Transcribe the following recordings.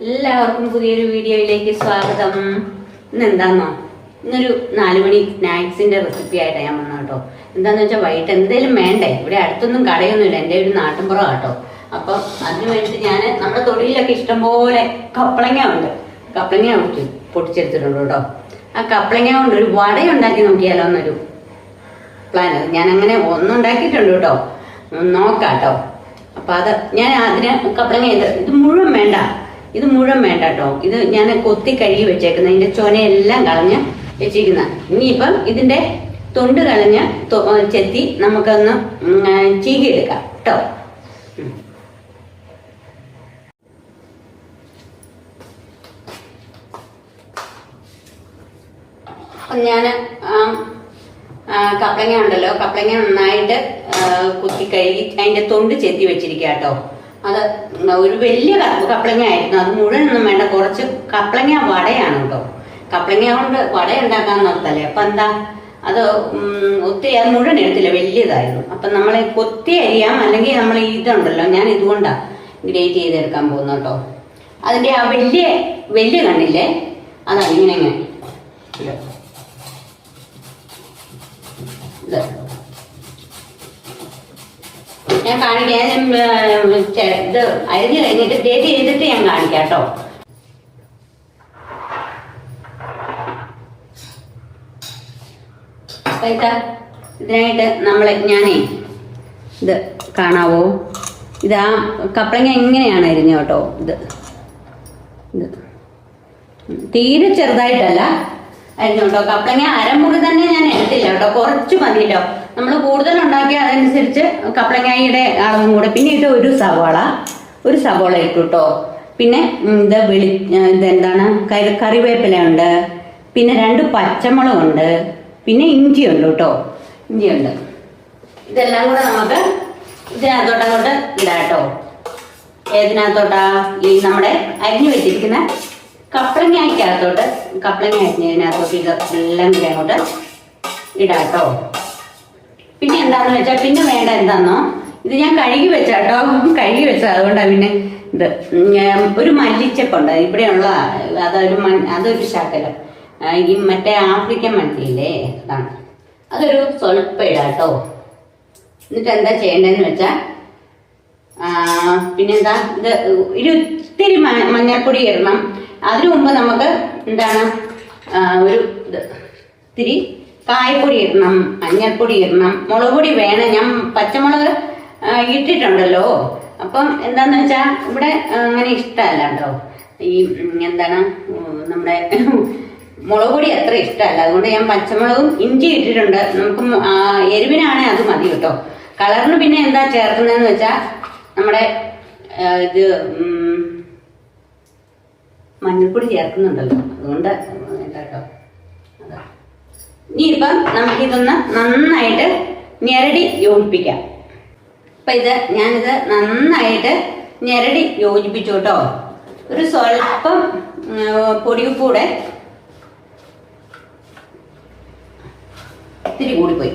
എല്ലാവർക്കും പുതിയൊരു വീഡിയോയിലേക്ക് സ്വാഗതം. ഇന്നെന്താന്നോ, ഇന്നൊരു 4 മണി സ്നാക്സിന്റെ റെസിപ്പി ആയിട്ടാണ് ഞാൻ വന്നത് കേട്ടോ. എന്താന്ന് വെച്ചാൽ വൈകിട്ട് എന്തേലും വേണ്ടേ, ഇവിടെ അടുത്തൊന്നും കടയൊന്നുമില്ല, എൻ്റെ ഒരു നാട്ടിൻപുറം കേട്ടോ. അപ്പം അതിന് വേണ്ടിയിട്ട് ഞാൻ നമ്മുടെ തൊടിയിലൊക്കെ ഇഷ്ടംപോലെ കപ്പളങ്ങ ഉണ്ട്. കപ്പളങ്ങ പൊട്ടിച്ചെടുത്തിട്ടുണ്ട് കേട്ടോ. ആ കപ്പളങ്ങ കൊണ്ട് ഒരു വട ഉണ്ടാക്കി നോക്കിയാലോ എന്നൊരു പ്ലാൻ. ഞാൻ അങ്ങനെ ഒന്നുണ്ടാക്കിയിട്ടുണ്ട് കേട്ടോ, നോക്കാം കേട്ടോ. അപ്പം അത് ഞാൻ അതിന് കപ്പളങ്ങ ഇത് മുഴുവൻ വേണ്ട, ഇത് മുഴുവൻ വേണ്ട കേട്ടോ. ഇത് ഞാൻ കൊത്തി കഴുകി വെച്ചേക്കുന്ന, ഇതിന്റെ ചൊനയെല്ലാം കളഞ്ഞ് വെച്ചിരിക്കുന്ന. ഇനിയിപ്പം ഇതിന്റെ തൊണ്ട് കളഞ്ഞ് ചെത്തി നമുക്കൊന്ന് ചീകിയെടുക്കാം കേട്ടോ. അപ്പം ഞാൻ കപ്പളങ്ങ ഉണ്ടല്ലോ, കപ്പളങ്ങ നന്നായിട്ട് കുത്തി കഴുകി അതിന്റെ തൊണ്ട് ചെത്തി വെച്ചിരിക്കുക കേട്ടോ. അത് ഒരു വലിയ കപ്പളങ്ങ ആയിരുന്നു, അത് മുഴുവനൊന്നും വേണ്ട, കുറച്ച് കപ്പളങ്ങ വടയാണ് കേട്ടോ. കപ്പളങ്ങ കൊണ്ട് വട ഉണ്ടാക്കാൻ നിർത്തല്ലേ. അപ്പം എന്താ അത് ഒത്തിരി അത് മുഴുവൻ എടുത്തില്ല, വലിയതായിരുന്നു. അപ്പം നമ്മൾ കൊത്തി അരിയാം, അല്ലെങ്കിൽ നമ്മൾ ഇതുണ്ടല്ലോ, ഞാൻ ഇതുകൊണ്ടാണ് ഗ്രേറ്റ് ചെയ്തെടുക്കാൻ പോകുന്നത് കേട്ടോ. അതിൻ്റെ ആ വലിയ വലിയ കണ്ണില്ലേ, അതാണ് ഇങ്ങനെ ഇങ്ങനെ ഇത് ഞാൻ കാണിക്കാം. ഇത് അരിഞ്ഞ് കഴിഞ്ഞിട്ട് ഗ്രേറ്റ് ചെയ്തിട്ട് ഞാൻ കാണിക്കാം കേട്ടോ. അപ്പൊ ഇതിനായിട്ട് ഞാനേ ഇത് കാണാവോ, ഇത് ആ കപ്പളങ്ങ എങ്ങനെയാണ് അരിഞ്ഞു കേട്ടോ. ഇത് തീരെ ചെറുതായിട്ടല്ല അരിഞ്ഞു കേട്ടോ. കപ്പളങ്ങ അരമുറി തന്നെ ഞാൻ എടുത്തില്ല കേട്ടോ, കുറച്ച് മതിയല്ലോ. നമ്മൾ കൂടുതൽ ഉണ്ടാക്കി അതനുസരിച്ച് കപ്പളങ്ങയുടെ അളവും കൂടെ. പിന്നെ ഇത് ഒരു സവോള ഇട്ടു കേട്ടോ. പിന്നെ ഇതെന്താണ് കറിവേപ്പില ഉണ്ട്, പിന്നെ 2 പച്ചമുളകുണ്ട്, പിന്നെ ഇഞ്ചിയുണ്ട് കേട്ടോ, ഇഞ്ചിയുണ്ട്. ഇതെല്ലാം കൂടെ നമുക്ക് ഇതിനകത്തോട്ടങ്ങോട്ട് ഇടാം കേട്ടോ. ഏതിനകത്തോട്ടാ, ഈ നമ്മുടെ അരിഞ്ഞു വെച്ചിരിക്കുന്ന കപ്പളങ്ങയ്ക്കകത്തോട്ട്, കപ്പളങ്ങ അരിഞ്ഞതിനകത്തോട്ട് ഇതെല്ലാം കൂടെ അങ്ങോട്ട് ഇടാം കേട്ടോ. പിന്നെ എന്താന്ന് വെച്ചാൽ പിന്നെ വേണ്ട എന്താന്നോ, ഇത് ഞാൻ കഴുകി വെച്ചാട്ടോ, കഴുകി വെച്ചത് അതുകൊണ്ടാണ്. പിന്നെ ഇത് ഒരു മല്ലിച്ചപ്പുണ്ട് ഇവിടെയുള്ള, അതൊരു ശകലം ഈ മറ്റേ ആഫ്രിക്കൻ മല്ലിയില്ലേ, അതാണ്. അതൊരു സ്വല്പം ഇടാട്ടോ. എന്നിട്ട് എന്താ ചെയ്യേണ്ടതെന്ന് വെച്ചാൽ പിന്നെന്താ, ഇത് ഒത്തിരി മഞ്ഞൾപ്പൊടി ഇടണം. അതിനു മുമ്പ് നമുക്ക് എന്താണ് ഒരു ഇത്തിരി കായപ്പൊടി ഇടണം, മഞ്ഞൾപ്പൊടി ഇടണം, മുളക് പൊടി വേണം. ഞാൻ പച്ചമുളക് ഇട്ടിട്ടുണ്ടല്ലോ. അപ്പം എന്താന്ന് വെച്ചാൽ ഇവിടെ അങ്ങനെ ഇഷ്ടമല്ല കേട്ടോ, ഈ എന്താണ് നമ്മുടെ മുളക് പൊടി അത്ര ഇഷ്ടമല്ല. അതുകൊണ്ട് ഞാൻ പച്ചമുളകും ഇഞ്ചി ഇട്ടിട്ടുണ്ട്. നമുക്ക് എരിവിനാണെ അത് മതി കേട്ടോ. കളറിന് പിന്നെ എന്താ ചേർക്കുന്നതെന്ന് വെച്ചാൽ നമ്മുടെ ഇത് മഞ്ഞൾപ്പൊടി ചേർക്കുന്നുണ്ടല്ലോ, അതുകൊണ്ട് കേട്ടോ. ഇനിയിപ്പം നമുക്കിതൊന്ന് നന്നായിട്ട് ഞെരടി യോജിപ്പിക്കാം. അപ്പം ഞാനിത് നന്നായിട്ട് ഞെരടി യോജിപ്പിച്ചു കേട്ടോ. ഒരു സ്വല്പം പൊടിയുപ്പൂടെ, ഇത്തിരി കൂടിപ്പോയി,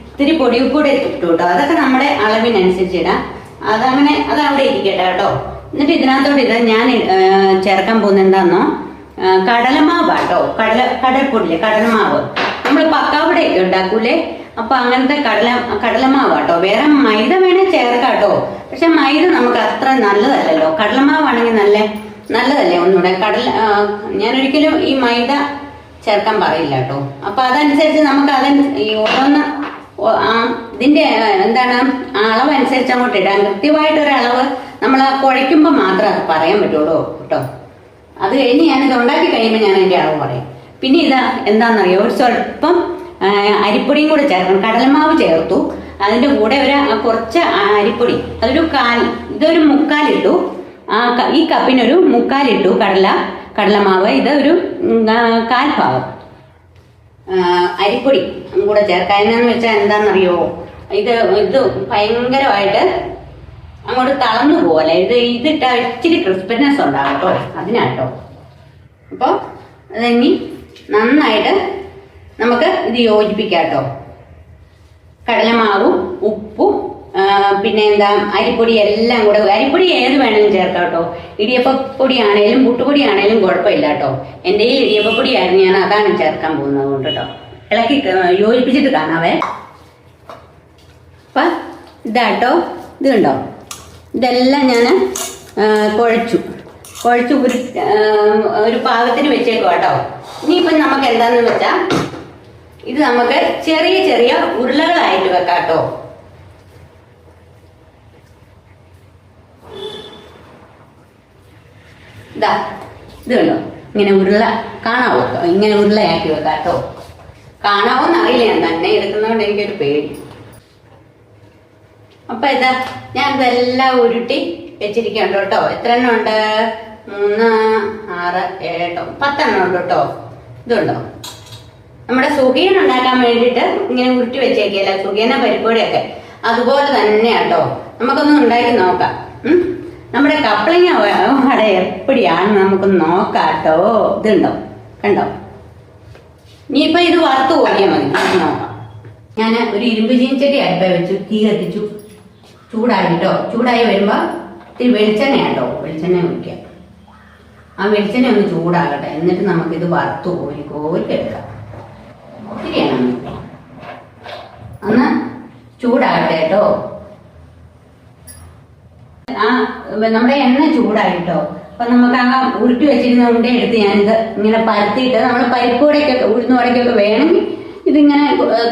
ഇത്തിരി പൊടിയുപ്പൂടെ ഇട്ടു കേട്ടോ. അതൊക്കെ നമ്മുടെ അളവിനനുസരിച്ച് ഇടാം. അതവിടെ ഇരിക്കട്ടെ കേട്ടോ. എന്നിട്ട് ഇതിനകത്തോട്ട് ഞാൻ ചേർക്കാൻ പോകുന്നത് എന്താണെന്നോ, കടലമാവ് കേട്ടോ. കടലപ്പൊടിയില്ലേ, കടലമാവ് നമ്മൾ പക്കാവടയൊക്കെ ഉണ്ടാക്കൂലേ, അപ്പൊ അങ്ങനത്തെ കടലമാവ് കേട്ടോ. വേറെ മൈദ വേണേൽ ചേർക്കാം കേട്ടോ, പക്ഷെ മൈദ നമുക്ക് അത്ര നല്ലതല്ലല്ലോ. കടലമാവാണെങ്കിൽ നല്ലതല്ലേ ഒന്നുകൂടെ. ഞാനൊരിക്കലും ഈ മൈദ ചേർക്കാൻ പറയില്ല കേട്ടോ. അപ്പൊ അതനുസരിച്ച് നമുക്ക് ഈ ഓരോന്ന് ഇതിന്റെ എന്താണ് അളവനുസരിച്ച് അങ്ങോട്ട് ഇടാൻ. കൃത്യമായിട്ടൊരളവ് നമ്മൾ കുഴയ്ക്കുമ്പോൾ മാത്രമേ അത് പറയാൻ പറ്റുള്ളൂ കേട്ടോ. അത് കഴിഞ്ഞ് ഞാനിത് ഉണ്ടാക്കി കഴിയുമ്പോൾ ഞാൻ അതിൻ്റെ അളവ് പറയും. പിന്നെ എന്താണെന്നറിയോ, ഒരു സ്വല്പം അരിപ്പൊടിയും കൂടെ ചേർക്കണം. കടലമാവ് ചേർത്തു, അതിൻ്റെ കൂടെ കുറച്ച് അരിപ്പൊടി, ഇതൊരു 1/4 ഇട്ടു. ഈ കപ്പിനൊരു 1/4 ഇട്ടു കടലമാവ്. ഇത് ഒരു 1/4 ഭാഗം അരിപ്പൊടി കൂടെ ചേർക്കാം. എന്നാന്ന് വെച്ചാൽ എന്താണെന്നറിയോ, ഇത് ഭയങ്കരമായിട്ട് അങ്ങോട്ട് തളർന്നു പോലെ ഇതിട്ട ഇച്ചിരി ക്രിസ്പിനെസ് ഉണ്ടാകും കേട്ടോ, അതിനാട്ടോ. അപ്പോൾ അതിനി നന്നായിട്ട് നമുക്ക് ഇത് യോജിപ്പിക്കാം കേട്ടോ. കടലമാവും ഉപ്പും പിന്നെ എന്താ അരിപ്പൊടി എല്ലാം കൂടെ, അരിപ്പൊടി ഏത് വേണമെങ്കിലും ചേർക്കാം കേട്ടോ. ഇടിയപ്പപ്പൊടി ആണേലും പുട്ടുപൊടി ആണേലും കുഴപ്പമില്ല കേട്ടോ. എൻ്റെ ഈ ഇടിയപ്പപ്പൊടി ആയിരുന്നു, ഞാൻ അതാണ് ചേർക്കാൻ പോകുന്നത് കൊണ്ട് കേട്ടോ. ഇളക്കി യോജിപ്പിച്ചിട്ട് കാണാവേ. അപ്പം ഇതാട്ടോ, ഇത് കണ്ടോ, ഇതെല്ലാം ഞാൻ കുഴച്ചു ഒരു പാകത്തിന് വെച്ചേക്കും കേട്ടോ. ഇനിയിപ്പം നമുക്ക് എന്താന്ന് വെച്ചാൽ ഇത് നമുക്ക് ചെറിയ ചെറിയ ഉരുളകളായിട്ട് വെക്കാം കേട്ടോ. ഇതാ ഇത് കണ്ടോ, ഇങ്ങനെ ഉരുള കാണാവോ, ഇങ്ങനെ ഉരുളയാക്കി വെക്കാം കേട്ടോ. കാണാവോന്ന് അറിയില്ല, ഞാൻ തന്നെ എടുക്കുന്നതുകൊണ്ട് എനിക്കൊരു പേടി. അപ്പൊ ഇതാ ഞാൻ ഇതെല്ലാം ഉരുട്ടി വെച്ചിരിക്കണ്ടോ കേട്ടോ. എത്ര എണ്ണം ഉണ്ട്? 3, 6, 7, 10 ഉണ്ട് കേട്ടോ. ഇതുണ്ടോ, നമ്മുടെ സുഖിയൻ ഉണ്ടാക്കാൻ വേണ്ടിയിട്ട് ഇങ്ങനെ ഉരുട്ടി വെച്ചേക്കല്ല, സുഖിയന പരിപ്പോടെയൊക്കെ അതുപോലെ തന്നെ കേട്ടോ. നമുക്കൊന്ന് ഉണ്ടാക്കി നോക്കാം. നമ്മുടെ കപ്പളങ്ങ വട എപ്പടിയാണ് നമുക്കൊന്ന് നോക്കാം കേട്ടോ. ഇതുണ്ടോ, കണ്ടോ? ഇനിയിപ്പൊ ഇത് വറുത്ത് കോരിയാൽ മതി, നോക്കാം. ഞാൻ ഒരു ഇരുമ്പ് ചീനിച്ചട്ടി അടുപ്പ വെച്ചു, തീ കത്തിച്ചു, ചൂടായിട്ടോ. ചൂടായി വരുമ്പോ ഇത്തിരി വെളിച്ചെണ്ണ കേട്ടോ, വെളിച്ചെണ്ണ ഒഴിക്കാം. ആ വെളിച്ചെണ്ണ ഒന്ന് ചൂടാകട്ടെ, എന്നിട്ട് നമുക്കിത് വറുത്ത് കോരിക്കെടുക്കാം. ഒത്തിരിയാണ് ഒന്ന് ചൂടാകട്ടെ കേട്ടോ. ആ നമ്മുടെ എണ്ണ ചൂടായിട്ടോ. അപ്പൊ നമുക്ക് ആ ഉരുട്ടി വെച്ചിരുന്ന ഉണ്ട എടുത്ത് ഞാനിത് ഇങ്ങനെ പരത്തിയിട്ട്, നമ്മൾ പരിപ്പുവടയ്ക്കൊക്കെ ഉഴുന്നുവടയ്ക്കൊക്കെ വേണമെങ്കിൽ ഇതിങ്ങനെ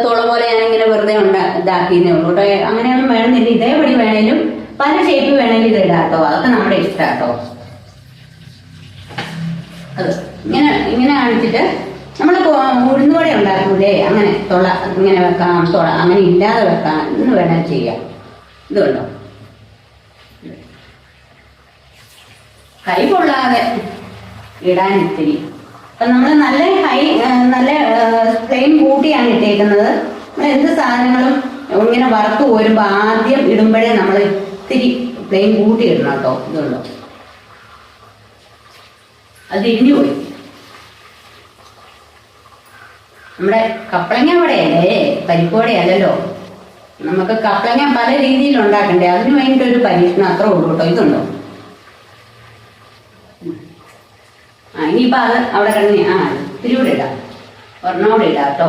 തുള പോലെ ഞാനിങ്ങനെ വെറുതെ ഇതാക്കിയെന്നേ ഉള്ളൂ കേട്ടോ. അങ്ങനെയൊന്നും വേണമെന്നില്ല, ഇതേപടി വേണേലും പല ഷേപ്പ് വേണേലും ഇത് ഇടാം കേട്ടോ. അതൊക്കെ നമ്മുടെ ഇഷ്ടം കേട്ടോ. അത് ഇങ്ങനെ കാണിച്ചിട്ട് നമ്മൾ ഉഴുന്നുവട ഉണ്ടാക്കൂലേ, അങ്ങനെ തുള ഇങ്ങനെ വെക്കാം, തുള അങ്ങനെ ഇല്ലാതെ വെക്കാം എന്ന് വേണേൽ ചെയ്യാം. ഇത് കണ്ടോ, കൈ കൊള്ളാതെ ഇടാൻ ഇത്തിരി. അപ്പൊ നമ്മൾ നല്ല ഫ്ലെയിം കൂട്ടിയാണ് ഇട്ടേക്കുന്നത്. നമ്മൾ എന്ത് സാധനങ്ങളും ഇങ്ങനെ വറുത്ത് പോരുമ്പോ ആദ്യം ഇടുമ്പോഴേ നമ്മൾ ഇത്തിരി ഫ്ലെയിം കൂട്ടി ഇടണം കേട്ടോ. ഇതുണ്ടോ, അത് ഇടിഞ്ഞു പോയി. നമ്മുടെ കപ്പളങ്ങ വടയല്ലേ, പരിപ്പുവടയല്ലല്ലോ. നമുക്ക് കപ്പളങ്ങ പല രീതിയിൽ ഉണ്ടാക്കണ്ടേ, അതിന് വേണ്ടിയിട്ട് ഒരു പരീക്ഷണം അത്ര ഉള്ളൂ കേട്ടോ. ഇതുണ്ടോ, ഇനിയിപ്പോൾ അത് അവിടെ കിടന്ന് ഇത്തിരി കൂടെ ഇടാം, ഒരെണ്ണോടെ ഇടാം കേട്ടോ.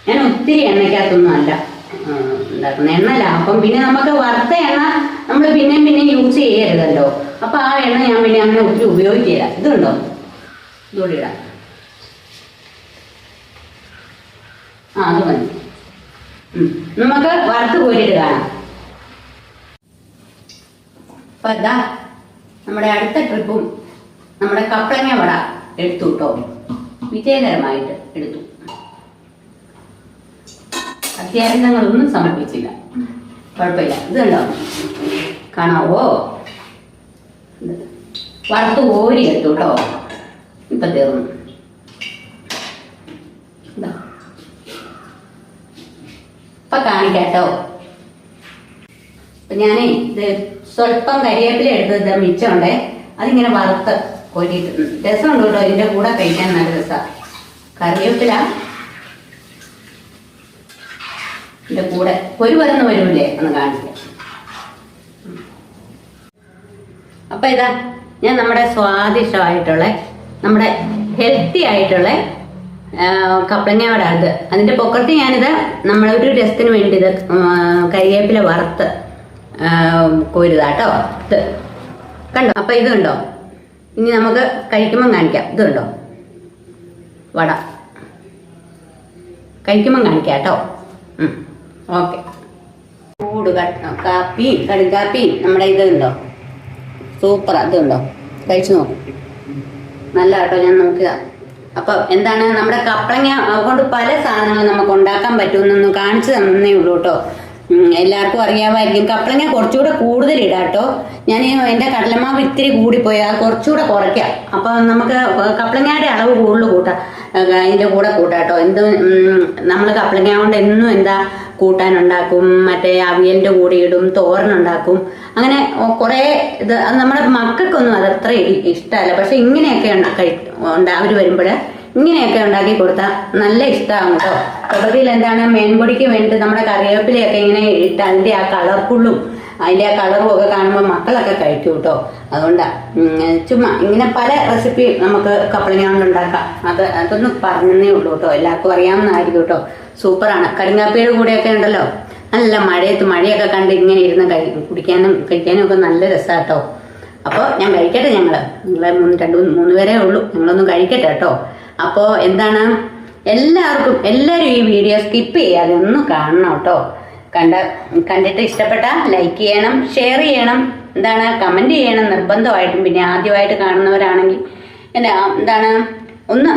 ഞാൻ ഒത്തിരി എണ്ണയ്ക്കകത്തൊന്നും അല്ല ഉണ്ടാക്കുന്നത്, എണ്ണ ലാഭം. പിന്നെ നമുക്ക് വറുത്ത എണ്ണ നമ്മൾ പിന്നെയും യൂസ് ചെയ്യരുതല്ലോ. അപ്പൊ ആ എണ്ണ ഞാൻ പിന്നെ അങ്ങനെ ഒത്തിരി ഉപയോഗിക്കില്ല. ഇതുണ്ടോ, ഇതുകൂടി ഇടാം. അത് മതി. നമുക്ക് വറുത്ത് കോരിയിട്ട് കാണാം. അപ്പൊ അതാ നമ്മുടെ അടുത്ത ട്രിപ്പും നമ്മുടെ കപ്പളങ്ങ വട എടുത്തു കേട്ടോ. വിജയകരമായിട്ട് എടുത്തു. അത്യാഗ്രഹങ്ങളൊന്നും സമർപ്പിച്ചില്ല, കുഴപ്പമില്ല. ഇത് കണ്ടോ, കാണാവോ? വറുത്ത് കോരി എടുത്തു കേട്ടോ. ഇപ്പൊ തീർന്നു. ഇപ്പൊ കാണിക്കാട്ടോ. അപ്പൊ ഞാനേ ഇത് സ്വല്പം കരിവേപ്പില എടുത്തത് മിച്ചമുണ്ടേ, അതിങ്ങനെ വറുത്ത് കോരിയിട്ട് രസമുണ്ട് കേട്ടോ. ഇതിന്റെ കൂടെ കഴിക്കാൻ നല്ല രസമാണ്. കറിവേപ്പില ഇതിന്റെ കൂടെ വരുന്ന വരൂലേ ഒന്ന് കാണിക്കാം. അപ്പൊ ഇതാ ഞാൻ നമ്മുടെ സ്വാദിഷ്ടമായിട്ടുള്ള, നമ്മുടെ ഹെൽത്തി ആയിട്ടുള്ള കപ്പളങ്ങ വട. അതിന്റെ പൊക്കത്ത് ഞാനിത് നമ്മളൊരു രസത്തിന് വേണ്ടി ഇത് കരിവേപ്പില വറുത്ത് കോരുതാട്ടോ. ഇത് കണ്ടോ? അപ്പൊ ഇത് കണ്ടോ, ഇനി നമുക്ക് കഴിക്കുമ്പം കാണിക്കാം. ഇത് കണ്ടോ, വട കഴിക്കുമ്പം കാണിക്കാം കേട്ടോ. ഓക്കെ. ചൂട് കാപ്പി, കടുങ്കാപ്പി നമ്മുടെ ഇത് ഉണ്ടോ, സൂപ്പറാ. ഇത് ഉണ്ടോ, കഴിച്ചു നോക്കും, നല്ല കേട്ടോ. ഞാൻ നോക്കുക. അപ്പൊ എന്താണ്, നമ്മുടെ കപ്പളങ്ങ കൊണ്ട് പല സാധനങ്ങൾ നമുക്ക് ഉണ്ടാക്കാൻ പറ്റുമെന്നൊന്ന് കാണിച്ചു തന്നേ ഉള്ളൂ കേട്ടോ. എല്ലാവർക്കും അറിയാമായിരിക്കും. കപ്പളങ്ങ കുറച്ചുകൂടെ കൂടുതൽ ഇടാട്ടോ. ഞാൻ എൻ്റെ കടലമാവ് ഇത്തിരി കൂടിപ്പോയി, അത് കുറച്ചുകൂടെ കുറയ്ക്കാം. അപ്പൊ നമുക്ക് കപ്പളങ്ങയുടെ അളവ് കൂടുതൽ കൂട്ടാം, അതിൻ്റെ കൂടെ കൂട്ടാട്ടോ. നമ്മൾ കപ്പളങ്ങ കൊണ്ട് എന്നും എന്താ കൂട്ടാനുണ്ടാക്കും, മറ്റേ അവിയലിൻ്റെ കൂടെ ഇടും, തോരനുണ്ടാക്കും, അങ്ങനെ കുറേ ഇത്. അത് നമ്മുടെ മക്കൾക്കൊന്നും അതത്ര ഇഷ്ടമല്ല. പക്ഷെ ഇങ്ങനെയൊക്കെ അവർ വരുമ്പോൾ ഇങ്ങനെയൊക്കെ ഉണ്ടാക്കി കൊടുത്താൽ നല്ല ഇഷ്ടമാകും കേട്ടോ. പ്രകൃതിയിൽ എന്താണ് മേൻപൊടിക്ക് വേണ്ടിയിട്ട് നമ്മുടെ കറിവേപ്പിലയൊക്കെ ഇങ്ങനെ ഇട്ട് അതിൻ്റെ ആ കളർഫുള്ളും അതിൻ്റെ ആ കളറും ഒക്കെ കാണുമ്പോൾ മക്കളൊക്കെ കഴിക്കും കേട്ടോ. അതുകൊണ്ടാണ് ചുമ്മാ ഇങ്ങനെ പല റെസിപ്പി നമുക്ക് കപ്പളങ്ങ കൊണ്ട് ഉണ്ടാക്കാം. അതൊന്ന് പറഞ്ഞതേ ഉള്ളൂ കേട്ടോ, എല്ലാവർക്കും അറിയാവുന്നതായിരിക്കും കേട്ടോ. സൂപ്പറാണ്. കരിങ്ങാപ്പിയുടെ കൂടെയൊക്കെ ഉണ്ടല്ലോ, നല്ല മഴയൊക്കെ കണ്ട് ഇങ്ങനെ ഇരുന്ന് കുടിക്കാനും കഴിക്കാനും ഒക്കെ നല്ല രസമാണ് കേട്ടോ. അപ്പോൾ ഞാൻ കഴിക്കട്ടെ, നിങ്ങളെ 2-3 പേരേ ഉള്ളൂ, നിങ്ങളൊന്നും കഴിക്കട്ടെ കേട്ടോ. അപ്പോൾ എന്താണ്, എല്ലാവരും ഈ വീഡിയോ സ്കിപ്പ് ചെയ്യാതെ ഒന്ന് കാണണം കേട്ടോ. കണ്ടിട്ട് ഇഷ്ടപ്പെട്ട ലൈക്ക് ചെയ്യണം, ഷെയർ ചെയ്യണം, കമന്റ് ചെയ്യണം നിർബന്ധമായിട്ടും. പിന്നെ ആദ്യമായിട്ട് കാണുന്നവരാണെങ്കിൽ ഒന്ന്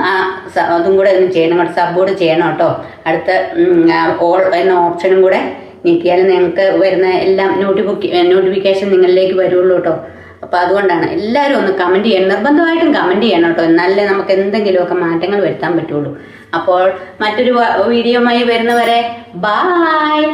അതും കൂടെ ഒന്ന് ചെയ്യണം കേട്ടോ, സപ്പോർട്ട് ചെയ്യണം കേട്ടോ. അടുത്ത ഓൾ എന്ന ഓപ്ഷനും കൂടെ ഞെക്കിയാൽ നിങ്ങൾക്ക് വരുന്ന എല്ലാം നോട്ടിഫിക്കേഷൻ നിങ്ങളിലേക്ക് വരുള്ളൂ കേട്ടോ. അപ്പോൾ അതുകൊണ്ടാണ് എല്ലാവരും ഒന്ന് കമന്റ് ചെയ്യണം, നിർബന്ധമായിട്ടും കമന്റ് ചെയ്യണം കേട്ടോ. എന്നാലേ നമുക്ക് എന്തെങ്കിലുമൊക്കെ മാറ്റങ്ങൾ വരുത്താൻ പറ്റുള്ളൂ. അപ്പോൾ മറ്റൊരു വീഡിയോയുമായി വരുന്നവരെ ബായ്.